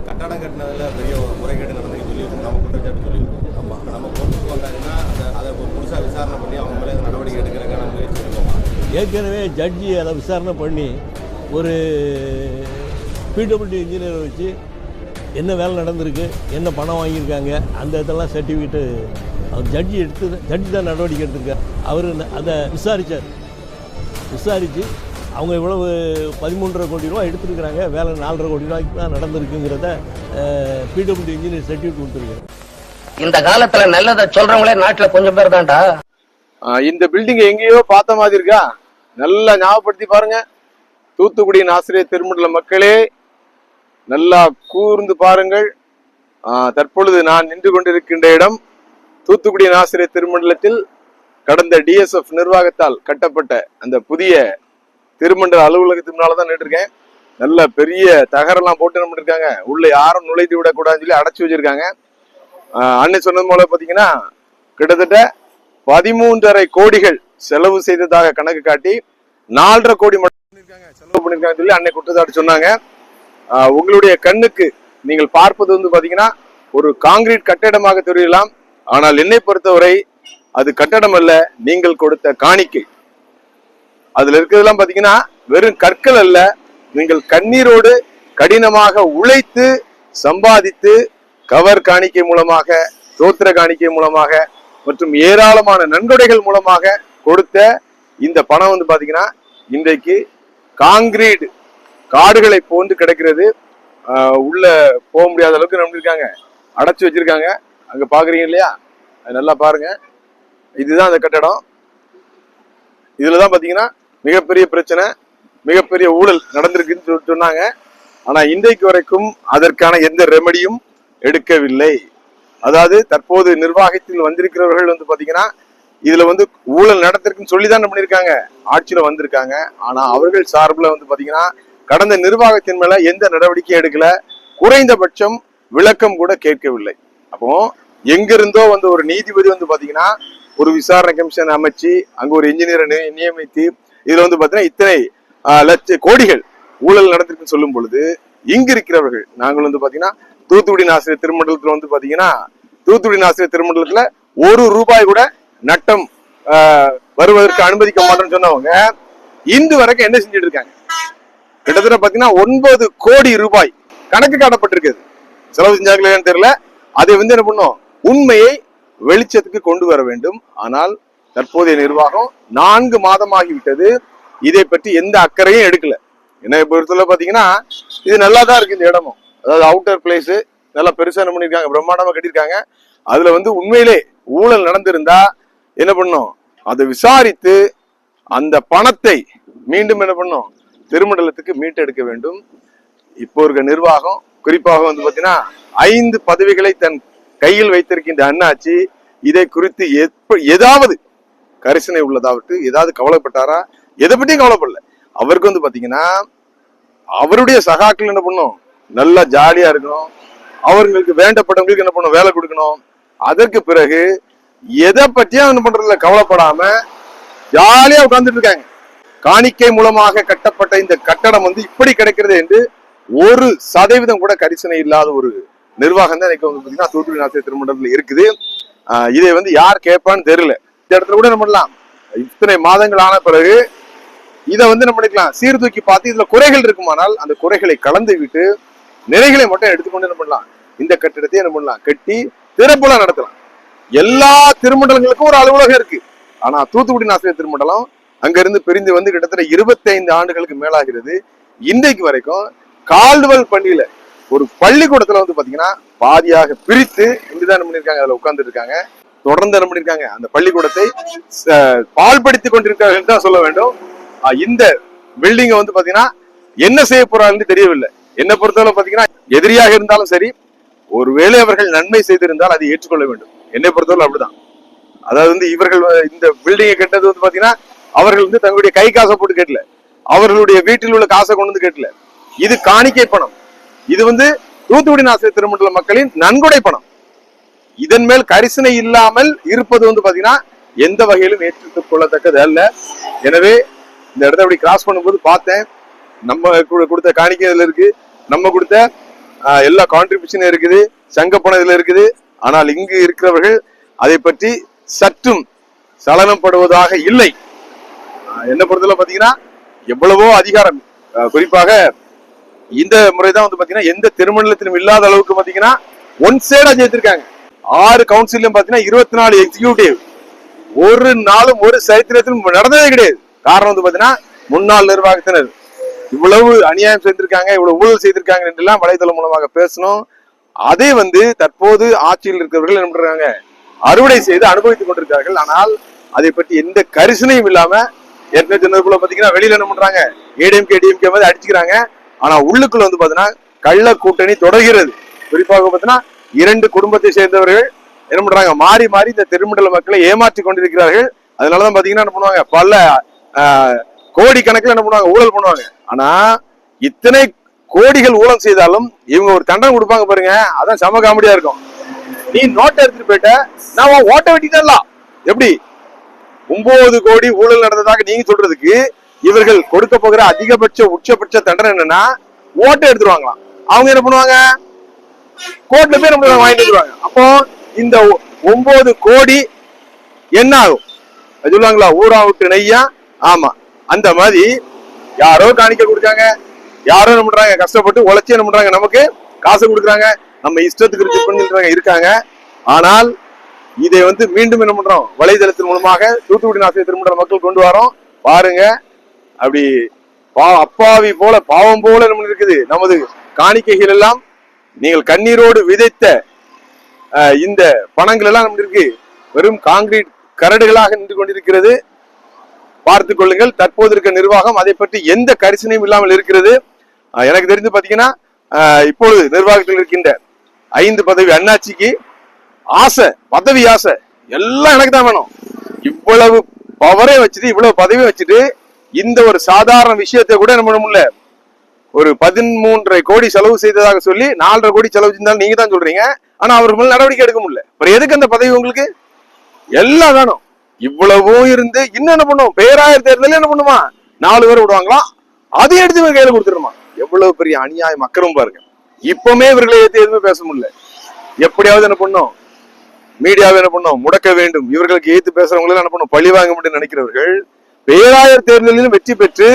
கட்டடம் கட்டினதில் பெரிய முறைகேடு நடந்து சொல்லியிருக்கோம், நம்ம குற்றச்சாட்டு சொல்லியிருக்கோம். ஆமாம், நம்ம கோர்ட்டுக்கு வந்தாங்கன்னா அதை முழுசாக விசாரணை பண்ணி அவங்க மேலே நடவடிக்கை எடுக்கிறதுக்கான முயற்சி எடுப்போம். ஏற்கனவே ஜட்ஜி அதை விசாரணை பண்ணி ஒரு பிடபிள்யூடி இன்ஜினியரை வச்சு என்ன வேலை நடந்திருக்கு, என்ன பணம் வாங்கியிருக்காங்க, அந்த இதெல்லாம் சர்டிஃபிகேட்டு அவர் ஜட்ஜி தான் நடவடிக்கை எடுத்திருக்கார். அவர் அதை விசாரித்து அவங்க இவ்வளவு 13.5 கோடி ரூபா எடுத்துருக்குறாங்க, வேலை 4.5 கோடி ரூபாய்க்கு தான் நடந்திருக்குங்கிறத பிடபிள்யூடி இன்ஜினியர் சர்டிஃபிகேட் கொடுத்துருக்காரு. இந்த காலத்துல நல்லதை சொல்றவங்களே நாட்டுல கொஞ்சம் பேர் தான்டா. இந்த பில்டிங் எங்கேயோ பார்த்த மாதிரி இருக்கா? நல்லா ஞாபகப்படுத்தி பாருங்க. தூத்துக்குடியின் ஆசிரியர் திருமண்டல மக்களே, நல்லா கூர்ந்து பாருங்கள். தற்பொழுது நான் நின்று கொண்டிருக்கின்ற இடம் தூத்துக்குடியின் ஆசிரியர் திருமண்டலத்தில் கடந்த டிஎஸ்எஃப் நிர்வாகத்தால் கட்டப்பட்ட அந்த புதிய திருமண்டல அலுவலகத்துக்கு முன்னாலதான் நின்றுருக்கேன். நல்ல பெரிய தகரெல்லாம் போட்டு என்ன பண்ணிருக்காங்க, உள்ள யாரும் நுழைத்து விடக்கூடாதுன்னு சொல்லி அடைச்சி வச்சிருக்காங்க. அன்னை சொன்னது போல பாத்தீங்கன்னா கிட்டத்தட்ட 13.5 கோடிகள் செலவு செய்ததாக கணக்கு காட்டி 4.5 கோடி மட்டும் செலவு பண்ணிருக்காங்க சொல்லி அன்னை குற்றச்சாட்டு சொன்னாங்க. உங்களுடைய கண்ணுக்கு நீங்கள் பார்ப்பது வந்து பாத்தீங்கன்னா ஒரு காங்கிரீட் கட்டடமாக தெரியலாம். ஆனால் என்னை பொறுத்தவரை அது கட்டடம் அல்ல, நீங்கள் கொடுத்த காணிக்கை. அதுல இருக்கிறதெல்லாம் பாத்தீங்கன்னா வெறும் கற்கள் அல்ல, நீங்கள் கண்ணீரோடு கடினமாக உழைத்து சம்பாதித்து கவர் காணிக்கை மூலமாக, தோத்திர காணிக்கை மூலமாக மற்றும் ஏராளமான நன்கொடைகள் மூலமாக கொடுத்த இந்த பணம் வந்து பாத்தீங்கன்னா இன்றைக்கு காங்கிரீட் காடுகளை போன்று கிடக்கிறது. உள்ள போக முடியாத அளவுக்கு நம்பிருக்காங்க, அடைச்சு வச்சிருக்காங்க. அங்க பாக்குறீங்க இல்லையா, நல்லா பாருங்க. இதுதான் அந்த கட்டடம். இதுலதான் பாத்தீங்கன்னா மிகப்பெரிய பிரச்சனை, மிகப்பெரிய ஊழல் நடந்திருக்குன்னு சொன்னாங்க. ஆனா இன்றைக்கு வரைக்கும் அதற்கான எந்த ரெமடியும் எடுக்கவில்லை. அதாவது தற்போது நிர்வாகத்தில் வந்திருக்கிறவர்கள் வந்து பாத்தீங்கன்னா இதுல வந்து ஊழல் நடந்திருக்குன்னு சொல்லிதான் என்ன பண்ணிருக்காங்க, ஆட்சியில வந்திருக்காங்க. ஆனா அவர்கள் சார்பில் வந்து பாத்தீங்கன்னா கடந்த நிர்வாகத்தின் மேல எந்த நடவடிக்கையும் எடுக்கல, குறைந்தபட்சம் விளக்கம் கூட கேட்கவில்லை. அப்போ எங்கிருந்தோ வந்து ஒரு நீதிபதி வந்து பாத்தீங்கன்னா ஒரு விசாரணை கமிஷன் அமைச்சு அங்க ஒரு இன்ஜினியரை நியமித்து இதுல வந்து பாத்தீங்கன்னா இத்தனை லட்ச கோடிகள் ஊழல் நடந்திருக்குன்னு சொல்லும் பொழுது இங்க இருக்கிறவர்கள் நாங்கள் வந்து பாத்தீங்கன்னா தூத்துக்குடி ஆசிரியர் திருமண்டலத்துல வந்து பாத்தீங்கன்னா தூத்துக்குடி ஆசிரியர் திருமண்டலத்துல ₹1 கூட நட்டம் வருவதற்கு அனுமதிக்க மாட்டோம்னு சொன்னவங்க இன்று வரைக்கும் என்ன செஞ்சுட்டு இருக்காங்க? கிட்டத்தட்ட பாத்தீங்கன்னா ₹9 கோடி கணக்கு காட்டப்பட்டிருக்கிறது. செலவு செஞ்சாங்களேன்னு தெரியல. அதை வந்து என்ன பண்ணும், உண்மையை வெளிச்சத்துக்கு கொண்டு வர வேண்டும். ஆனால் தற்போதைய நிர்வாகம் 4 மாதமாகிவிட்டது, இதை பற்றி எந்த அக்கறையும் எடுக்கல. என்னை பொறுத்தவரை பாத்தீங்கன்னா இது நல்லா தான் இருக்கு. இந்த இடமும் அதாவது அவுட்டர் பிளேஸ் நல்லா பெருசா என்ன பண்ணிருக்காங்க, பிரம்மாண்டமா கட்டியிருக்காங்க. அதுல வந்து உண்மையிலே ஊழல் நடந்திருந்தா என்ன பண்ணும், அதை விசாரித்து அந்த பணத்தை மீண்டும் என்ன பண்ணும், திருமண்டலத்துக்கு மீட்டெடுக்க வேண்டும். இப்போ இருக்க நிர்வாகம் குறிப்பாக வந்து பாத்தீங்கன்னா 5 பதவிகளை தன் கையில் வைத்திருக்கின்ற அண்ணாச்சி இதை குறித்து ஏதாவது கரிசனை உள்ளதாவது, ஏதாவது கவலைப்பட்டாரா? எதை பற்றியும் கவலைப்படல. அவருக்கு வந்து பாத்தீங்கன்னா அவருடைய சகாக்கள் என்ன பண்ணும், நல்லா ஜாலியா இருக்கணும், அவர்களுக்கு வேண்டப்பட்டவங்களுக்கு என்ன பண்ணும், வேலை கொடுக்கணும். அதற்கு பிறகு எதை பற்றியும் என்ன பண்றதுல கவலைப்படாம ஜாலியா உட்கார்ந்துட்டு இருக்காங்க. காணிக்கை மூலமாக கட்டப்பட்ட இந்த கட்டடம் வந்து இப்படி கிடைக்கிறது என்று 1% கூட கரிசனை இல்லாத ஒரு நிர்வாகம் தான் இன்னைக்கு வந்து பாத்தீங்கன்னா தூத்துக்குடி ஆசிரியர் திருமண்டலத்தில் இருக்குது. இதை வந்து யார் கேட்பான்னு தெரியல. இந்த இடத்துல கூட என்ன பண்ணலாம், இத்தனை மாதங்கள் ஆன பிறகு இதை வந்து என்ன பண்ணிக்கலாம், சீர்தூக்கி பார்த்து இதுல குறைகள் இருக்குமானால் அந்த குறைகளை கலந்து விட்டு நிறைகளை மட்டும் எடுத்துக்கொண்டு என்ன பண்ணலாம், இந்த கட்டிடத்தை என்ன பண்ணலாம், கட்டி திறப்புல நடத்தலாம். எல்லா திருமண்டலங்களுக்கும் ஒரு அலுவலகம் இருக்கு. ஆனா தூத்துக்குடி ஆசிரியர் திருமண்டலம் அங்கிருந்து பிரிந்து வந்து கிட்டத்தட்ட 25 ஆண்டுகளுக்கு மேலாகிறது. இன்றைக்கு வரைக்கும் கால்டுவெல் பள்ளியில ஒரு பள்ளிக்கூடத்துல வந்து பாத்தீங்கன்னா பாதியாக பிரித்து இங்குதான் என்ன பண்ணிருக்காங்க, அதுல உட்கார்ந்துட்டு இருக்காங்க. தொடர்ந்து என்ன பண்ணிருக்காங்க, அந்த பள்ளிக்கூடத்தை பால்படுத்திக் கொண்டிருக்கார்கள் தான் சொல்ல வேண்டும். இந்த பில்டிங்க வந்து பாத்தீங்கன்னா என்ன செய்ய போறாங்கன்னு தெரியவில்லை. என்ன பொறுத்தவரை பாத்தீங்கன்னா எதிரியாக இருந்தாலும் சரி, ஒருவேளை அவர்கள் நன்மை செய்திருந்தால் அதை ஏற்றுக்கொள்ள வேண்டும். என்னை பொறுத்தவரை அப்படிதான். அதாவது வந்து இவர்கள் இந்த பில்டிங்கை கட்டது வந்து பாத்தீங்கன்னா அவர்கள் வந்து தங்களுடைய கை காசை போட்டு கேட்கல, அவர்களுடைய வீட்டில் உள்ள காசை கொண்டு வந்து கேட்கல. இது காணிக்கை பணம். இது வந்து தூத்துக்குடி ஆசிரியர் திருமண்டல மக்களின் நன்கொடை பணம். இதன் மேல் கரிசனை இல்லாமல் இருப்பது வந்து பாத்தீங்கன்னா எந்த வகையிலும் ஏற்றுக் கொள்ளத்தக்கது அல்ல. எனவே இந்த இடத்த அப்படி கிராஸ் பண்ணும்போது பார்த்தேன், நம்ம கொடுத்த காணிக்கை இதுல இருக்கு, நம்ம கொடுத்த எல்லா கான்ட்ரிபியூஷனும் இருக்குது, சங்க பணம் இதுல இருக்குது. ஆனால் இங்கு இருக்கிறவர்கள் அதை பற்றி சற்றும் சலனப்படுவதாக இல்லை. என்ன பொறுத்தவரை பாத்தீங்கன்னா எவ்வளவோ அதிகாரம், குறிப்பாக இந்த முறைதான் வந்து பாத்தீங்கன்னா எந்த திருமண்டலத்திலும் இல்லாத அளவுக்கு பாத்தீங்கன்னா ஒன் சைடா ஜெயித்திருக்காங்க. 6 கவுன்சிலும் பாத்தீங்கன்னா 24 எக்ஸிகியூட்டிவ். ஒரு நாளும் ஒரு சரித்திரத்திலும் நடந்ததே கிடையாது. காரணம் வந்து பாத்தீங்கன்னா முன்னாள் நிர்வாகத்தினர் இவ்வளவு அநியாயம் செய்திருக்காங்க, இவ்வளவு ஊழல் செய்திருக்காங்க என்றெல்லாம் வலைதளம் மூலமாக பேசணும். அதே வந்து தற்போது ஆட்சியில் இருக்கிறவர்கள் என்ன பண்றாங்க, அறுவடை செய்து அனுபவித்துக் கொண்டிருக்கார்கள். ஆனால் அதை பற்றி எந்த கரிசனையும் இல்லாம ஏற்கனவே சொன்னதுக்குள்ள பாத்தீங்கன்னா வெளியில என்ன பண்றாங்க, ஏடிஎம்கே டிஎம்கே மாதிரி அடிச்சுக்கிறாங்க. ஆனா உள்ளுக்குள்ள வந்து பாத்தீங்கன்னா கள்ள கூட்டணி தொடர்கிறது. குறிப்பாக பாத்தீங்கன்னா 2 குடும்பத்தை சேர்ந்தவர்கள் என்ன பண்றாங்க, மாறி மாறி இந்த திருமண்டல மக்களை ஏமாற்றி கொண்டிருக்கிறார்கள். அதனாலதான் பாத்தீங்கன்னா என்ன பண்ணுவாங்க, பல கோடி கணக்கில் என்ன பண்ணுவாங்க, ஊழல் பண்ணுவாங்க. ஆனா இத்தனை கோடிகள் ஊழல் செய்தாலும் இவங்க ஒரு தண்டனை கொடுப்பாங்க பாருங்க, அதான் செம காமெடியா இருக்கும். நீ நோட்டை எடுத்துட்டு போயிட்ட, நான் ஓட்ட வெட்டிட்டேன்லாம். எப்படி 9 கோடி ஊழல் நடந்ததாக நீங்க சொல்றதுக்கு இவர்கள் கொடுக்க போகிற அதிகபட்ச உச்சபட்ச தண்டனை என்னன்னா ஓட்டை எடுத்துருவாங்களாம். அவங்க என்ன பண்ணுவாங்க, கோர்ட்ல போய் நம்ம வாங்கிட்டு வந்துருவாங்க. அப்போ இந்த 9 கோடி என்ன ஆகும் சொல்லுவாங்களா, ஊரா விட்டு நெய்யா. ஆமா, அந்த மாதிரி யாரோ காணிக்க கொடுக்காங்க, யாரோ என்ன பண்றாங்க, கஷ்டப்பட்டு உழைச்சி என்ன பண்றாங்க, நமக்கு காசு கொடுக்குறாங்க, நம்ம இஷ்டத்துக்கு இருக்காங்க. ஆனால் இதை வந்து மீண்டும் என்ன பண்றோம், வலைதளத்தின் மூலமாக தூத்துக்குடி நாசிரிய திருமண்டல மக்கள் கொண்டு வரோம் பாருங்க. அப்படி அப்பாவி போல பாவம் போல நம்ம இருக்குது நமது காணிக்கைகள் எல்லாம். நீங்கள் கண்ணீரோடு விதைத்த இந்த பணங்கள் எல்லாம் நம்ம இருக்கு வெறும் காங்கிரீட் கரடுகளாக நின்று கொண்டிருக்கிறது. பார்த்துக் கொள்ளுங்கள். தற்போது இருக்க நிர்வாகம் அதை பற்றி எந்த கரிசனையும் இல்லாமல் இருக்கிறது. எனக்கு தெரிஞ்சு பாத்தீங்கன்னா இப்பொழுது நிர்வாகத்தில் இருக்கின்ற 5 பதவி அண்ணாச்சிக்கு ஆசை, பதவி ஆசை எல்லாம் எனக்கு தான் வேணும். இவ்வளவு பவரை வச்சுட்டு, இவ்வளவு பதவி வச்சுட்டு இந்த ஒரு சாதாரண விஷயத்தை கூட என்ன பண்ண முடியல. ஒரு 13.5 கோடி செலவு செய்ததாக சொல்லி 4.5 கோடி செலவு செஞ்சாலும் நீங்க தான் சொல்றீங்க. ஆனா அவருக்கு மேல நடவடிக்கை எடுக்க முடியல. அப்புறம் எதுக்கு அந்த பதவி உங்களுக்கு? எல்லாம் வேணும். இவ்வளவும் இருந்து இன்னும் என்ன பண்ணும், பேராயர் தேர்தல் என்ன பண்ணுமா, 4 பேர் விடுவாங்களாம், அதையும் எடுத்து கையில கொடுத்துருமா. எவ்வளவு பெரிய அநியாயம் அக்கறம் பாருங்க. இப்பவுமே இவர்களை ஏற்றி எதுவுமே பேச முடியல. எப்படியாவது என்ன பண்ணும், மீடியாவை என்ன பண்ணும், முடக்க வேண்டும். இவர்களுக்கு ஏத்து பேசுறவங்களும் என்ன பண்ணும், பழி வாங்க முடியும் நினைக்கிறவர்கள் பேராயர் தேர்தலிலும் வெற்றி பெற்று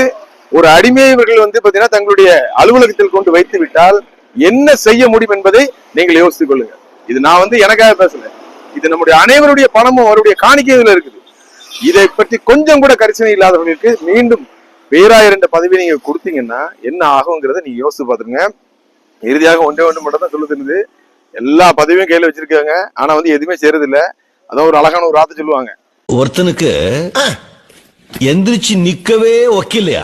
ஒரு அடிமையை இவர்கள் வந்து பாத்தீங்கன்னா தங்களுடைய அலுவலகத்தில் கொண்டு வைத்து விட்டால் என்ன செய்ய முடியும் என்பதை நீங்கள் யோசித்துக் கொள்ளுங்க. இது நான் வந்து எனக்காக பேசல, இது நம்முடைய அனைவருடைய பணமும் அவருடைய காணிக்கைகள் இருக்குது. இதை பற்றி கொஞ்சம் கூட கரிசனை இல்லாதவர்களுக்கு மீண்டும் பேராயர் என்ற பதவி நீங்க கொடுத்தீங்கன்னா என்ன ஆகுங்கிறத நீங்க யோசிச்சு பாத்துருங்க. இறுதியாக ஒன்றே மட்டும் தான் சொல்ல தெரியுது, எல்லா பதவியும் கையில வச்சிருக்காங்க, ஆனா வந்து எதுவுமே செய்யறது இல்ல. அதான் ஒரு அழகான ஒரு வார்த்தை சொல்லுவாங்க, ஒருத்தனுக்கு எந்திரிச்சு நிக்கவே ஒக்கில்லையா,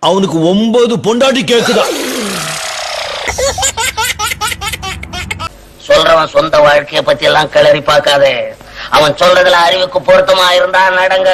அவனுக்கு 9 பொண்டாட்டி கேக்குதா. சொல்றவன் சொந்த வாழ்க்கைய பத்தி எல்லாம் கிளறி பார்க்காதே. அவன் சொல்றதுல அறிவுக்கு பொருத்தமா இருந்தா நடங்க.